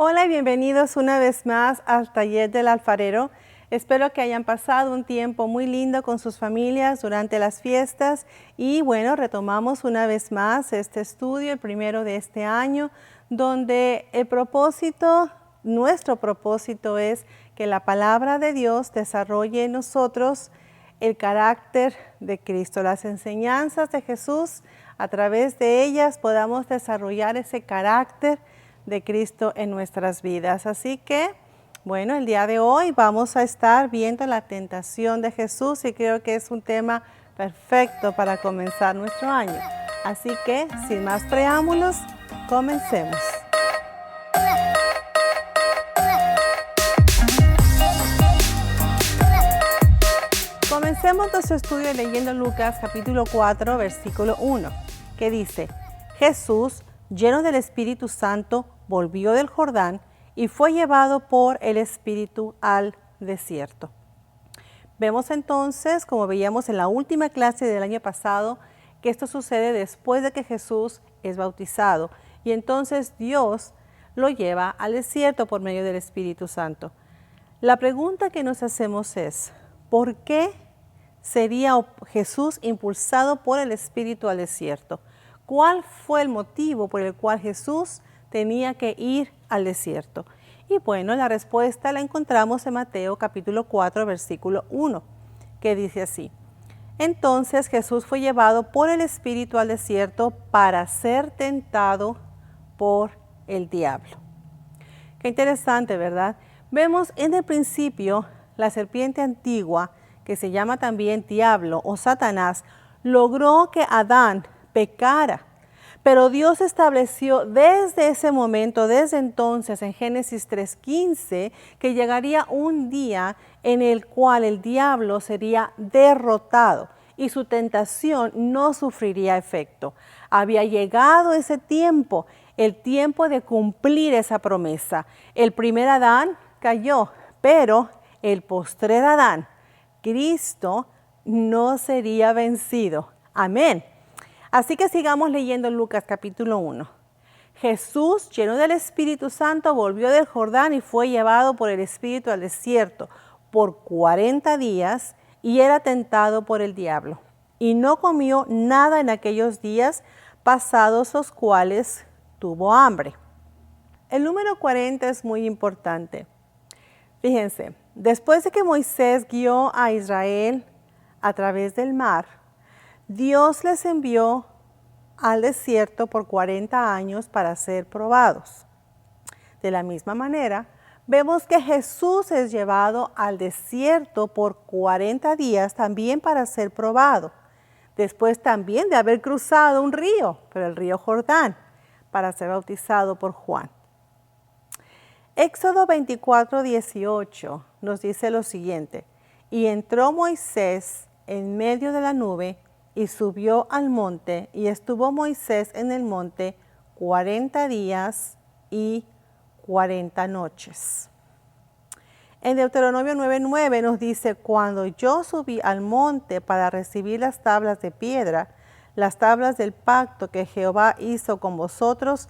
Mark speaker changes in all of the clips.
Speaker 1: Hola y bienvenidos una vez más al Taller del Alfarero. Espero que hayan pasado un tiempo muy lindo con sus familias durante las fiestas y bueno, retomamos una vez más este estudio, el primero de este año, donde nuestro propósito es que la palabra de Dios desarrolle en nosotros el carácter de Cristo, las enseñanzas de Jesús, a través de ellas podamos desarrollar ese carácter de Cristo en nuestras vidas. Así que, bueno, el día de hoy vamos a estar viendo la tentación de Jesús y creo que es un tema perfecto para comenzar nuestro año. Así que, sin más preámbulos, comencemos. Comencemos nuestro estudio leyendo Lucas capítulo 4, versículo 1, que dice: Jesús, lleno del Espíritu Santo, volvió del Jordán y fue llevado por el Espíritu al desierto. Vemos entonces, como veíamos en la última clase del año pasado, que esto sucede después de que Jesús es bautizado y entonces Dios lo lleva al desierto por medio del Espíritu Santo. La pregunta que nos hacemos es: ¿por qué sería Jesús impulsado por el Espíritu al desierto? ¿Cuál fue el motivo por el cual Jesús tenía que ir al desierto? Y bueno, la respuesta la encontramos en Mateo capítulo 4, versículo 1, que dice así: Entonces Jesús fue llevado por el Espíritu al desierto para ser tentado por el diablo. Qué interesante, ¿verdad? Vemos en el principio la serpiente antigua, que se llama también diablo o Satanás, logró que Adán pecara. Pero Dios estableció desde ese momento, desde entonces, en Génesis 3:15, que llegaría un día en el cual el diablo sería derrotado y su tentación no sufriría efecto. Había llegado ese tiempo, el tiempo de cumplir esa promesa. El primer Adán cayó, pero el postrer Adán, Cristo, no sería vencido. Amén. Así que sigamos leyendo Lucas capítulo 1. Jesús, lleno del Espíritu Santo, volvió del Jordán y fue llevado por el Espíritu al desierto por 40 días y era tentado por el diablo. Y no comió nada en aquellos días, pasados los cuales tuvo hambre. El número 40 es muy importante. Fíjense, después de que Moisés guió a Israel a través del mar, Dios les envió al desierto por 40 años para ser probados. De la misma manera, vemos que Jesús es llevado al desierto por 40 días también para ser probado. Después también de haber cruzado un río, pero el río Jordán, para ser bautizado por Juan. Éxodo 24:18 nos dice lo siguiente: Y entró Moisés en medio de la nube y subió al monte, y estuvo Moisés en el monte 40 días y 40 noches. En Deuteronomio 9:9 nos dice: Cuando yo subí al monte para recibir las tablas de piedra, las tablas del pacto que Jehová hizo con vosotros,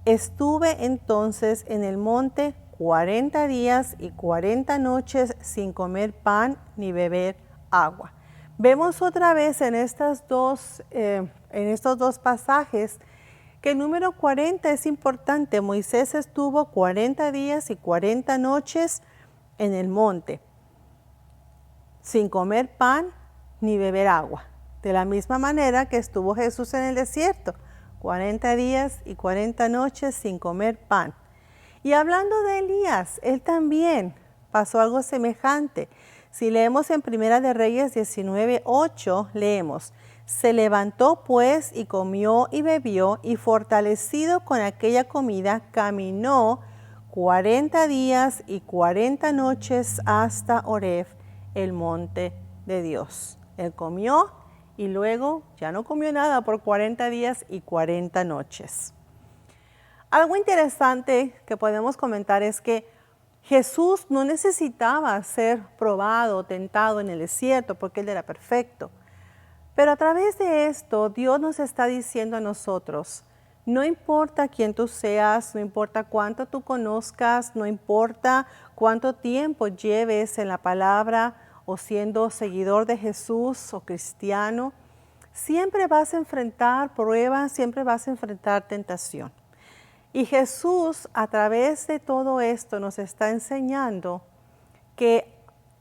Speaker 1: estuve entonces en el monte 40 días y 40 noches sin comer pan ni beber agua. Vemos otra vez en estos dos pasajes que el número 40 es importante. Moisés estuvo 40 días y 40 noches en el monte, sin comer pan ni beber agua. De la misma manera que estuvo Jesús en el desierto, 40 días y 40 noches sin comer pan. Y hablando de Elías, él también pasó algo semejante. Si leemos en Primera de Reyes 19:8, leemos: Se levantó pues y comió y bebió, y fortalecido con aquella comida, caminó 40 días y 40 noches hasta Horeb, el monte de Dios. Él comió y luego ya no comió nada por 40 días y 40 noches. Algo interesante que podemos comentar es que Jesús no necesitaba ser probado o tentado en el desierto porque Él era perfecto. Pero a través de esto, Dios nos está diciendo a nosotros: No importa quién tú seas, no importa cuánto tú conozcas, no importa cuánto tiempo lleves en la palabra o siendo seguidor de Jesús o cristiano, siempre vas a enfrentar pruebas, siempre vas a enfrentar tentación. Y Jesús a través de todo esto nos está enseñando que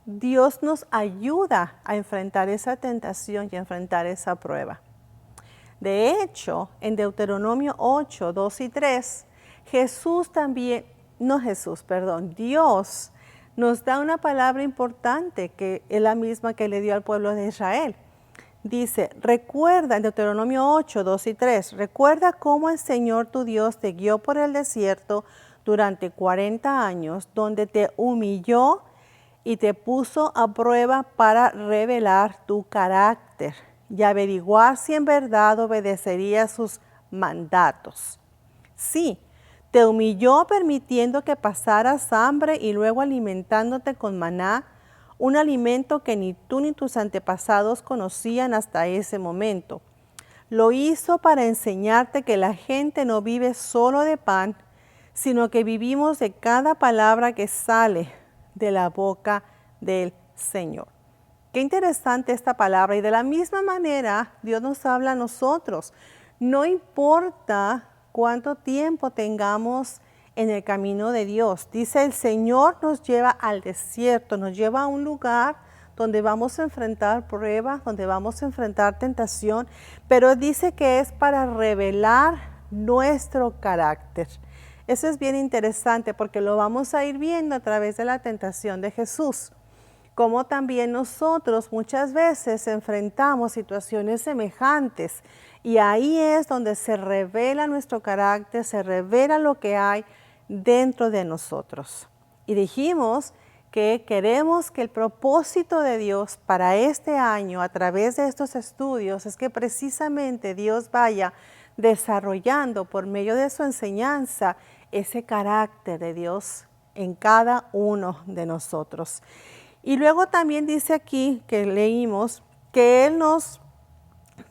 Speaker 1: Dios nos ayuda a enfrentar esa tentación y a enfrentar esa prueba. De hecho, en Deuteronomio 8, 2 y 3, Dios nos da una palabra importante que es la misma que le dio al pueblo de Israel. Dice, recuerda en Deuteronomio 8, 2 y 3, recuerda cómo el Señor tu Dios te guió por el desierto durante 40 años, donde te humilló y te puso a prueba para revelar tu carácter y averiguar si en verdad obedecerías sus mandatos. Sí, te humilló permitiendo que pasaras hambre y luego alimentándote con maná, un alimento que ni tú ni tus antepasados conocían hasta ese momento. Lo hizo para enseñarte que la gente no vive solo de pan, sino que vivimos de cada palabra que sale de la boca del Señor. Qué interesante esta palabra, y de la misma manera Dios nos habla a nosotros. No importa cuánto tiempo tengamos en el camino de Dios. Dice, el Señor nos lleva al desierto, nos lleva a un lugar donde vamos a enfrentar pruebas, donde vamos a enfrentar tentación, pero dice que es para revelar nuestro carácter. Eso es bien interesante porque lo vamos a ir viendo a través de la tentación de Jesús. Como también nosotros muchas veces enfrentamos situaciones semejantes y ahí es donde se revela nuestro carácter, se revela lo que hay dentro de nosotros. Y dijimos que queremos que el propósito de Dios para este año a través de estos estudios es que precisamente Dios vaya desarrollando por medio de su enseñanza ese carácter de Dios en cada uno de nosotros. Y luego también dice aquí que leímos que Él nos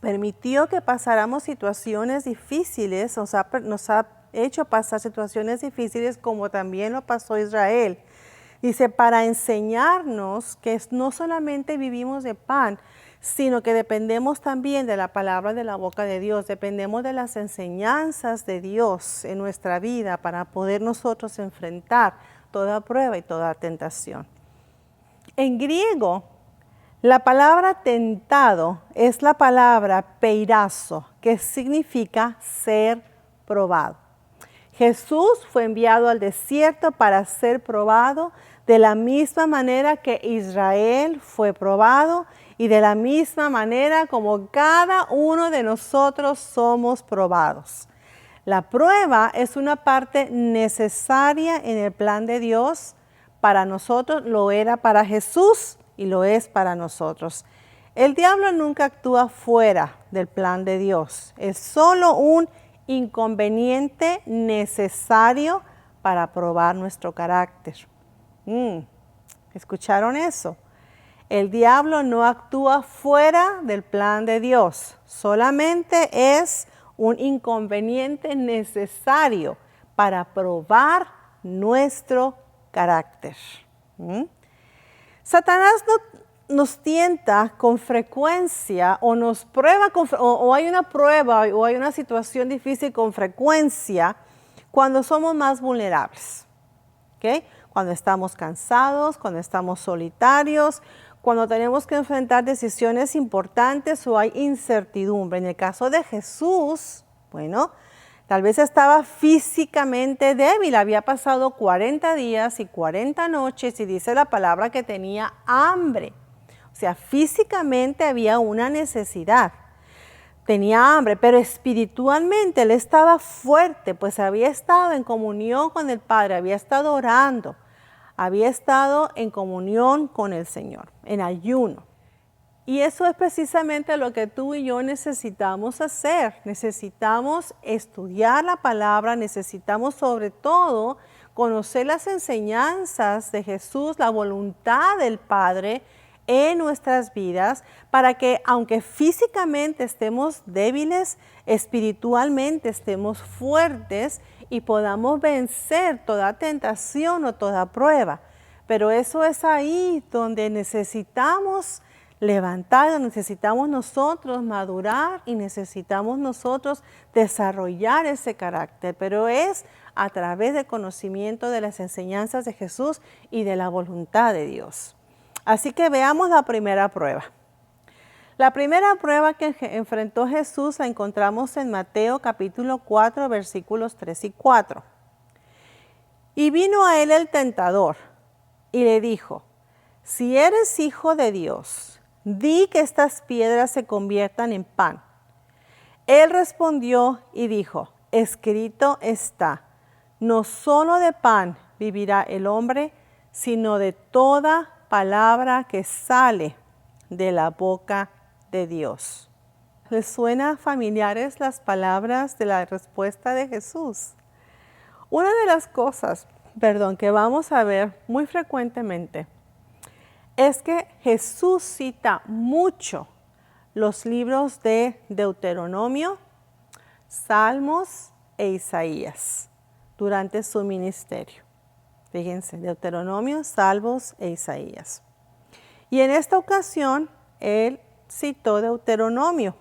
Speaker 1: permitió que pasáramos situaciones difíciles, nos ha hecho pasar situaciones difíciles como también lo pasó Israel. Dice, para enseñarnos que no solamente vivimos de pan, sino que dependemos también de la palabra de la boca de Dios, dependemos de las enseñanzas de Dios en nuestra vida para poder nosotros enfrentar toda prueba y toda tentación. En griego, la palabra tentado es la palabra peirazo, que significa ser probado. Jesús fue enviado al desierto para ser probado de la misma manera que Israel fue probado y de la misma manera como cada uno de nosotros somos probados. La prueba es una parte necesaria en el plan de Dios. Para nosotros lo era para Jesús y lo es para nosotros. El diablo nunca actúa fuera del plan de Dios. Es solo un inconveniente necesario para probar nuestro carácter. ¿Escucharon eso? El diablo no actúa fuera del plan de Dios. Solamente es un inconveniente necesario para probar nuestro carácter. Satanás nos tienta con frecuencia o nos prueba o hay una prueba o hay una situación difícil con frecuencia cuando somos más vulnerables. ¿Okay? Cuando estamos cansados, cuando estamos solitarios, cuando tenemos que enfrentar decisiones importantes o hay incertidumbre. En el caso de Jesús, bueno, tal vez estaba físicamente débil, había pasado 40 días y 40 noches y dice la palabra que tenía hambre. O sea, físicamente había una necesidad, tenía hambre, pero espiritualmente él estaba fuerte, pues había estado en comunión con el Padre, había estado orando, había estado en comunión con el Señor, en ayuno. Y eso es precisamente lo que tú y yo necesitamos hacer. Necesitamos estudiar la palabra, necesitamos sobre todo conocer las enseñanzas de Jesús, la voluntad del Padre en nuestras vidas para que aunque físicamente estemos débiles, espiritualmente estemos fuertes y podamos vencer toda tentación o toda prueba. Pero eso es ahí donde necesitamos levantar, necesitamos nosotros madurar y necesitamos nosotros desarrollar ese carácter. Pero es a través del conocimiento de las enseñanzas de Jesús y de la voluntad de Dios. Así que veamos la primera prueba. La primera prueba que enfrentó Jesús la encontramos en Mateo capítulo 4, versículos 3 y 4. Y vino a él el tentador y le dijo, si eres hijo de Dios, di que estas piedras se conviertan en pan. Él respondió y dijo, escrito está, no solo de pan vivirá el hombre, sino de toda palabra que sale de la boca de Dios. ¿Les suenan familiares las palabras de la respuesta de Jesús? Una de las cosas, que vamos a ver muy frecuentemente es que Jesús cita mucho los libros de Deuteronomio, Salmos e Isaías durante su ministerio. Fíjense, Deuteronomio, Salmos e Isaías. Y en esta ocasión, él citó Deuteronomio,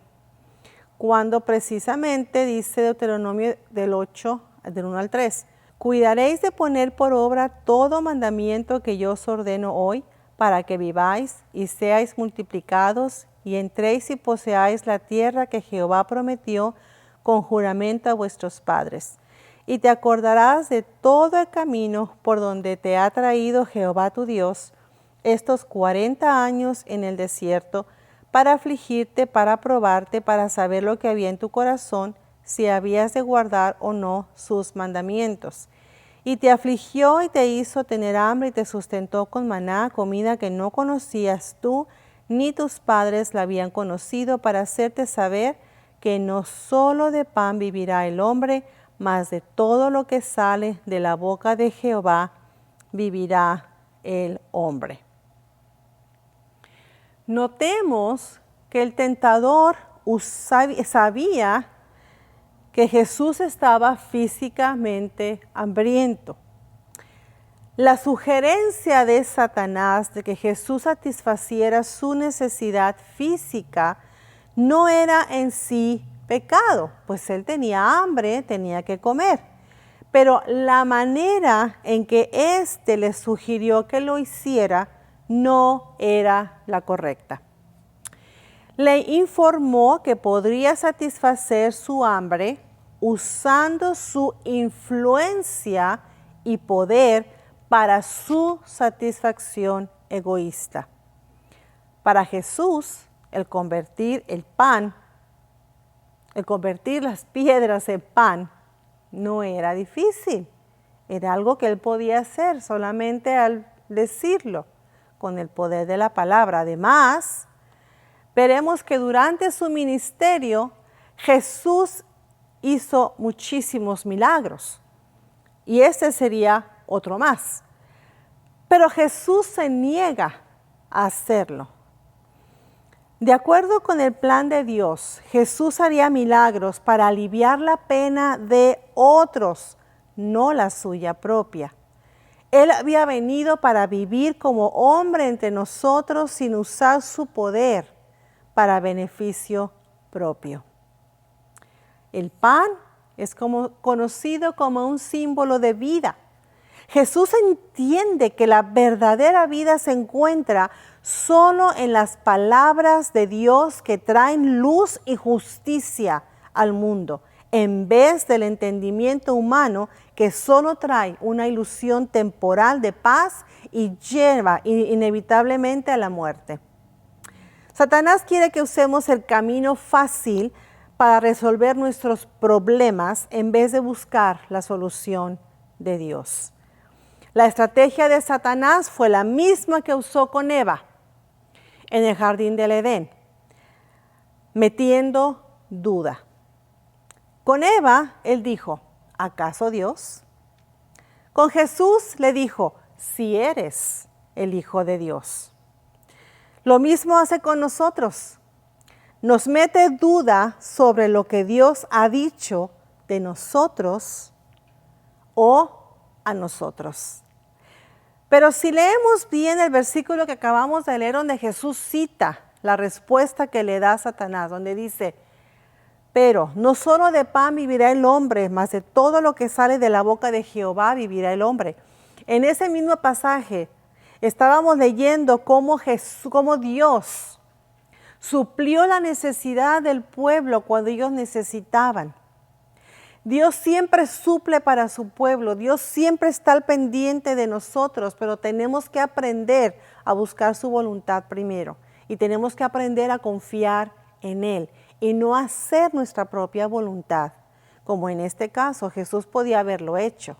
Speaker 1: cuando precisamente dice Deuteronomio del 8, del 1 al 3, cuidaréis de poner por obra todo mandamiento que yo os ordeno hoy, para que viváis y seáis multiplicados y entréis y poseáis la tierra que Jehová prometió con juramento a vuestros padres. Y te acordarás de todo el camino por donde te ha traído Jehová tu Dios estos 40 años en el desierto, para afligirte, para probarte, para saber lo que había en tu corazón, si habías de guardar o no sus mandamientos. Y te afligió y te hizo tener hambre y te sustentó con maná, comida que no conocías tú, ni tus padres la habían conocido, para hacerte saber que no solo de pan vivirá el hombre, mas de todo lo que sale de la boca de Jehová vivirá el hombre. Notemos que el tentador sabía que Jesús estaba físicamente hambriento. La sugerencia de Satanás de que Jesús satisfaciera su necesidad física no era en sí pecado, pues él tenía hambre, tenía que comer. Pero la manera en que éste le sugirió que lo hiciera no era la correcta. Le informó que podría satisfacer su hambre usando su influencia y poder para su satisfacción egoísta. Para Jesús, el convertir las piedras en pan no era difícil. Era algo que él podía hacer solamente al decirlo, con el poder de la palabra. Además, veremos que durante su ministerio, Jesús hizo muchísimos milagros. Y este sería otro más. Pero Jesús se niega a hacerlo. De acuerdo con el plan de Dios, Jesús haría milagros para aliviar la pena de otros, no la suya propia. Él había venido para vivir como hombre entre nosotros sin usar su poder para beneficio propio. El pan es conocido como un símbolo de vida. Jesús entiende que la verdadera vida se encuentra solo en las palabras de Dios que traen luz y justicia al mundo, en vez del entendimiento humano que solo trae una ilusión temporal de paz y lleva inevitablemente a la muerte. Satanás quiere que usemos el camino fácil para resolver nuestros problemas en vez de buscar la solución de Dios. La estrategia de Satanás fue la misma que usó con Eva en el jardín del Edén, metiendo duda. Con Eva, él dijo, ¿acaso Dios? Con Jesús le dijo, si eres el Hijo de Dios. Lo mismo hace con nosotros. Nos mete duda sobre lo que Dios ha dicho de nosotros o a nosotros. Pero si leemos bien el versículo que acabamos de leer, donde Jesús cita la respuesta que le da a Satanás, donde dice, pero no solo de pan vivirá el hombre, mas de todo lo que sale de la boca de Jehová vivirá el hombre. En ese mismo pasaje estábamos leyendo cómo Dios suplió la necesidad del pueblo cuando ellos necesitaban. Dios siempre suple para su pueblo, Dios siempre está al pendiente de nosotros, pero tenemos que aprender a buscar su voluntad primero y tenemos que aprender a confiar en Él y no hacer nuestra propia voluntad, como en este caso Jesús podía haberlo hecho.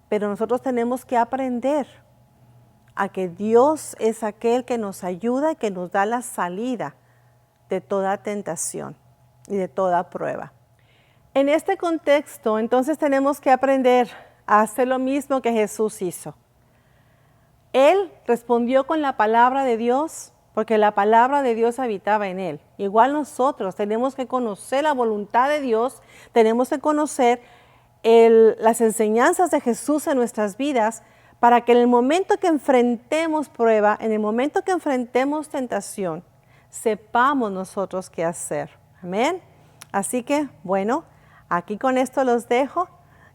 Speaker 1: Pero nosotros tenemos que aprender a que Dios es aquel que nos ayuda y que nos da la salida de toda tentación y de toda prueba. En este contexto, entonces tenemos que aprender a hacer lo mismo que Jesús hizo. Él respondió con la palabra de Dios, porque la palabra de Dios habitaba en él. Igual nosotros tenemos que conocer la voluntad de Dios, tenemos que conocer las enseñanzas de Jesús en nuestras vidas, para que en el momento que enfrentemos prueba, en el momento que enfrentemos tentación, sepamos nosotros qué hacer. Amén. Así que, bueno, aquí con esto los dejo,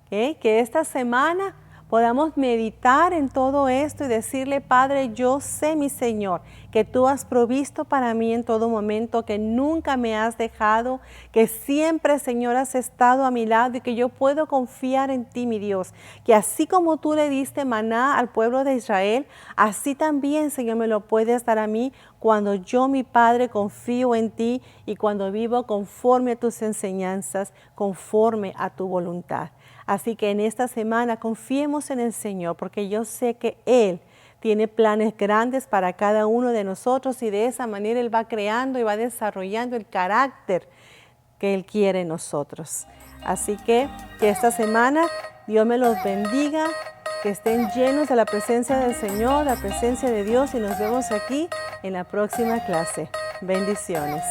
Speaker 1: ¿okay? Que esta semana podamos meditar en todo esto y decirle, Padre, yo sé, mi Señor, que tú has provisto para mí en todo momento, que nunca me has dejado, que siempre, Señor, has estado a mi lado y que yo puedo confiar en ti, mi Dios, que así como tú le diste maná al pueblo de Israel, así también, Señor, me lo puedes dar a mí cuando yo, mi Padre, confío en ti y cuando vivo conforme a tus enseñanzas, conforme a tu voluntad. Así que en esta semana confiemos en el Señor, porque yo sé que Él tiene planes grandes para cada uno de nosotros y de esa manera Él va creando y va desarrollando el carácter que Él quiere en nosotros. Así que esta semana Dios me los bendiga, que estén llenos de la presencia del Señor, la presencia de Dios y nos vemos aquí en la próxima clase. Bendiciones.